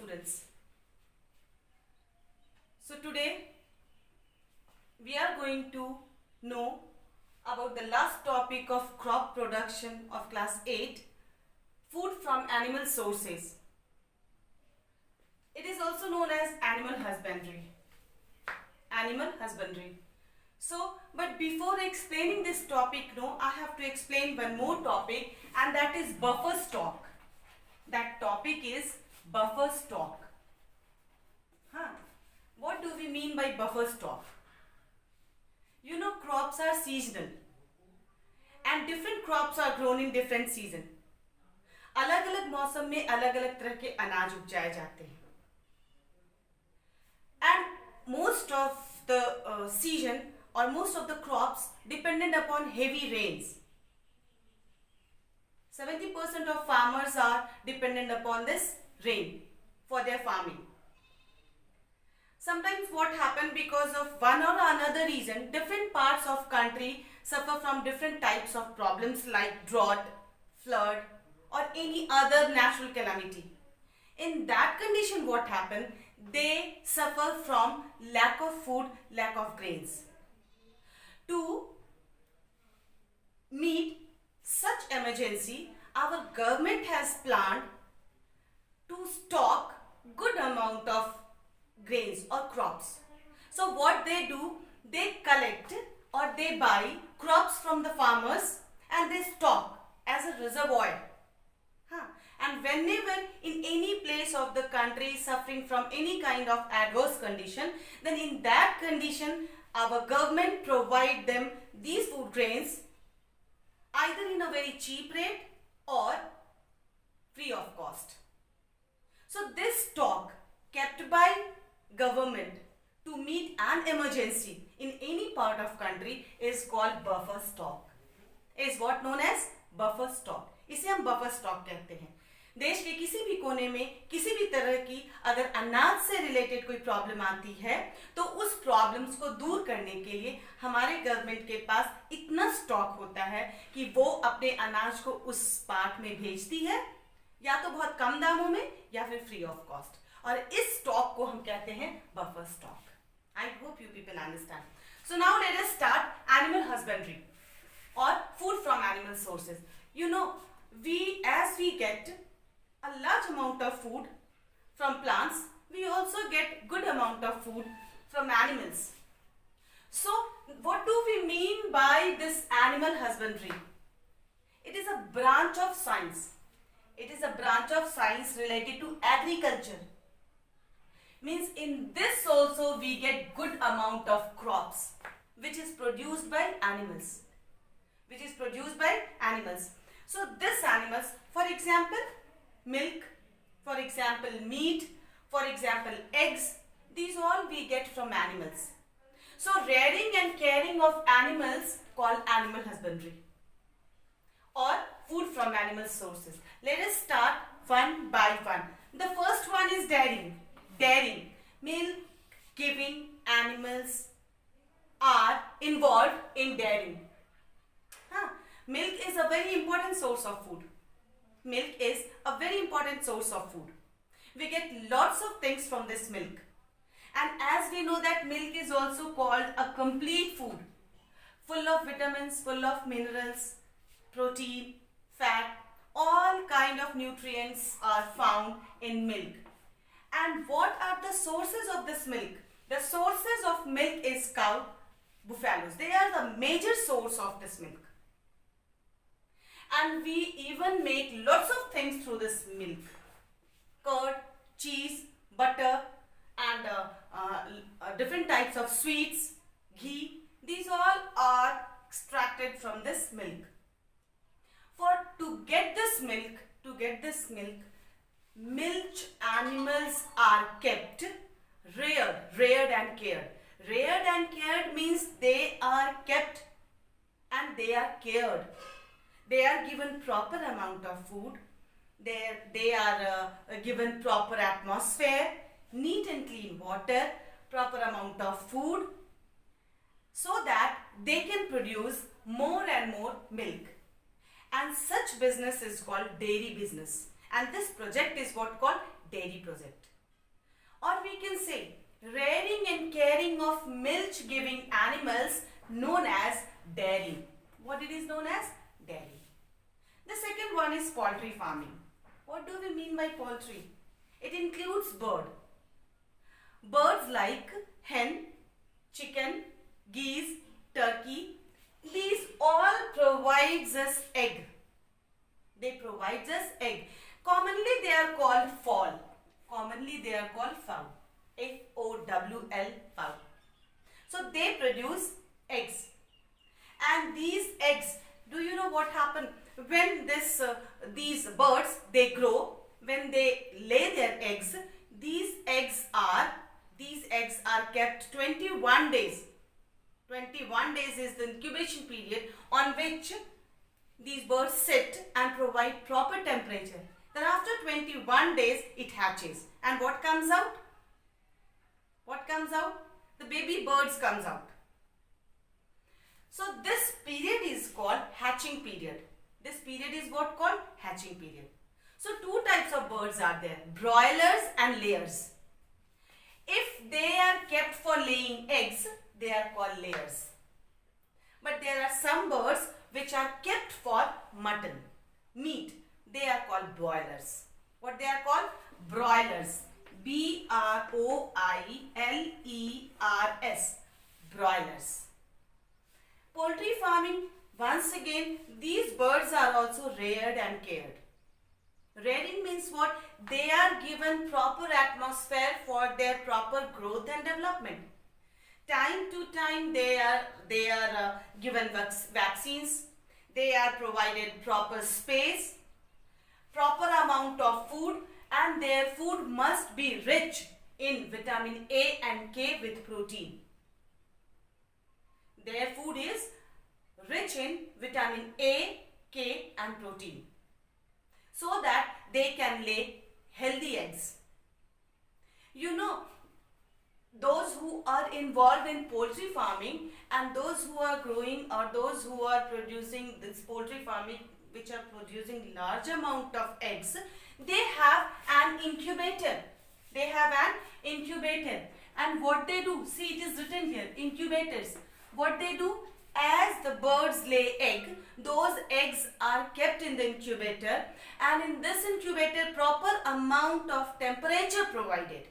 students. So today we are going to know about the last topic of crop production of class 8, food from animal sources. It is also known as animal husbandry. Animal husbandry. So, but before explaining this topic, I have to explain one more topic, and that is buffer stock. That topic is buffer stock. What do we mean by buffer stock? You know, crops are seasonal and different crops are grown in different season. अलग अलग मौसम में अलग अलग तरह के अनाज उपजाए जाते हैं. And most of the season or most of the crops dependent upon heavy rains. 70% of farmers are dependent upon this rain for their farming. Sometimes what happens, because of one or another reason, different parts of country suffer from different types of problems like drought, flood or any other natural calamity. In that condition, what happens? They suffer from lack of food, lack of grains. To meet such emergency, our government has planned to stock good amount of grains or crops. So what they do, they collect or they buy crops from the farmers and they stock as a reservoir. And whenever in any place of the country suffering from any kind of adverse condition, then in that condition our government provide them these food grains either in a very cheap rate or free of cost. So this stock kept by government to meet an emergency in any part of country is called buffer stock. Is what known as buffer stock. इसे हम buffer stock कहते हैं. देश के किसी भी कोने में किसी भी तरह की अगर अनाज से रिलेटेड कोई प्रॉब्लम आती है तो उस प्रॉब्लम्स को दूर करने के लिए हमारे गवर्नमेंट के पास इतना स्टॉक होता है कि वो अपने अनाज को उस पार्ट में भेजती है, या तो बहुत कम दामों में या फिर फ्री ऑफ कॉस्ट. और इस स्टॉक को हम कहते हैं buffer stock. I hope you people understand. So now let us start animal husbandry और food from animal sources. You know, as we get a large amount of food from plants, we also get good amount of food from animals. So what do we mean by this animal husbandry? It is a branch of science. It is a branch of science related to agriculture. Means in this also we get good amount of crops which is produced by animals. So this animals, for example milk, for example meat, for example eggs, these all we get from animals. So rearing and caring of animals called animal husbandry or food from animal sources. Let us start one by one. The first one is dairying. Dairying, milk giving animals are involved in dairying. Milk is a very important source of food. Milk is a very important source of food. We get lots of things from this milk. And as we know that milk is also called a complete food, full of vitamins, full of minerals, protein, fat, all kind of nutrients are found in milk. And what are the sources of this milk? The sources of milk is cow, buffaloes. They are the major source of this milk. And we even make lots of things through this milk. Curd, cheese, butter and different types of sweets, ghee. These all are extracted from this milk. To get this milk, milch animals are kept, reared and cared. Reared and cared means they are kept and they are cared. They are given proper amount of food. They are given proper atmosphere, neat and clean water, proper amount of food, so that they can produce more and more milk. And such business is called dairy business. And this project is what called dairy project. can say rearing and caring of milk giving animals known as dairy. What it is known as? Dairy. The second one is poultry farming. What do we mean by poultry? It includes bird. Birds like hen, chicken, geese, turkey. These all provides us egg. They provides us egg. Commonly they are called fowl. Commonly they are called fowl. F-O-W-L, fowl. So they produce eggs. And these eggs, do you know what happen? When these birds, they grow, when they lay their eggs, these eggs are kept 21 days. 21 days is the incubation period on which these birds sit and provide proper temperature. Then after 21 days, it hatches. And what comes out? What comes out? The baby birds comes out. So this period is called hatching period. This period is what called hatching period. So two types of birds are there, broilers and layers. If they are kept for laying eggs, they are called layers. But there are some birds which are kept for mutton, meat. They are called broilers. What they are called? Broilers. B-R-O-I-L-E-R-S. Broilers. Poultry farming, once again, these birds are also reared and cared. Rearing means what? They are given proper atmosphere for their proper growth and development. Time to time they are given vaccines. They are provided proper space, proper amount of food, and their food must be rich in vitamin A and K with protein. Their food is rich in vitamin A, K and protein, so that they can lay healthy eggs. You know, those who are involved in poultry farming and those who are growing or those who are producing this poultry farming which are producing large amount of eggs, they have an incubator. They have an incubator. And what they do, see it is written here, incubators. What they do, as the birds lay egg, those eggs are kept in the incubator, and in this incubator proper amount of temperature provided.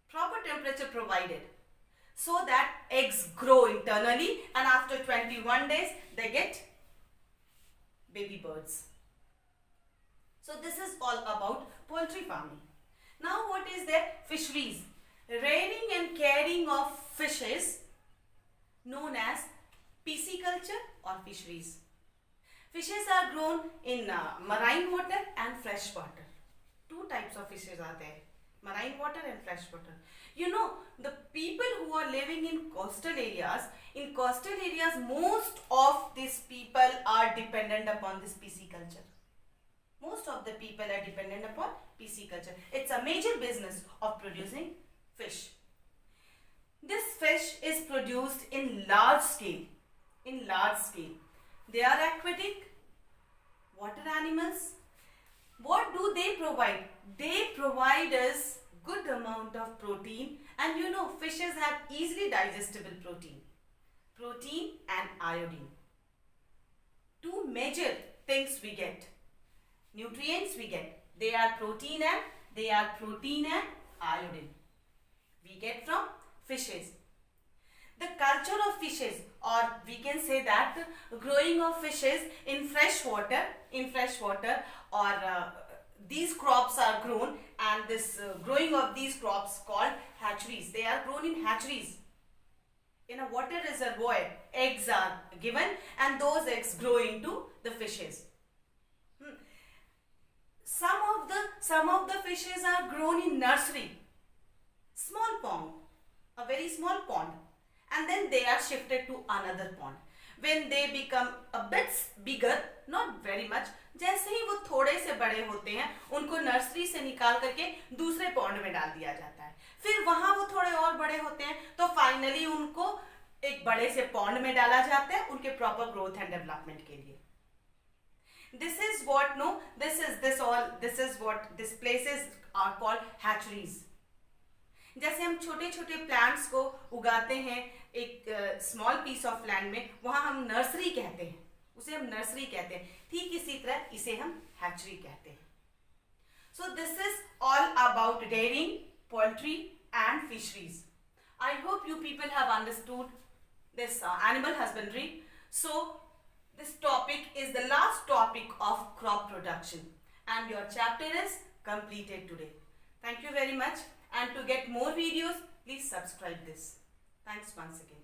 Proper temperature provided so that eggs grow internally, and after 21 days they get baby birds. So this is all about poultry farming. Now what is there? Fisheries. Rearing and caring of fishes known as pisciculture or fisheries. Fishes are grown in marine water and fresh water. Two types of fishes are there, marine water and fresh water. You know, the people who are living in coastal areas, most of these people are dependent upon this pisciculture. Most of the people are dependent upon pisciculture. It's a major business of producing fish. This fish is produced in large scale. They are aquatic, water animals. What do they provide? They provide us good amount of protein, and you know fishes have easily digestible protein. Protein and iodine. Two major things we get. Nutrients we get. They are protein and iodine. We get from fishes. The culture of fishes, or we can say that growing of fishes in fresh water, or these crops are grown, and this growing of these crops called hatcheries. They are grown in hatcheries. In a water reservoir, eggs are given, and those eggs grow into the fishes. Some of the fishes are grown in nursery, small pond, a very small pond, and then they are shifted to another pond. When they become a bit bigger, not very much, जैसे ही वो थोड़े से बड़े होते हैं, उनको nursery से निकाल करके दूसरे पॉन्ड में डाल दिया जाता है. फिर वहां वो थोड़े और बड़े होते हैं, तो फाइनली उनको एक बड़े से पॉन्ड में डाला जाता है उनके प्रॉपर ग्रोथ एंड डेवलपमेंट के लिए. This places are called hatcheries. जैसे हम छोटे छोटे प्लांट्स को उगाते हैं एक स्मॉल पीस ऑफ लैंड में, वहाँ हम नर्सरी कहते हैं, उसे हम नर्सरी कहते हैं। ठीक इसी तरह इसे हम हैचरी कहते हैं। So this is all about dairying, poultry and fisheries. I hope you people have understood this animal husbandry. So this topic is the last topic of crop production and your chapter is completed today. Thank you very much, and to get more videos please subscribe this. Thanks once again.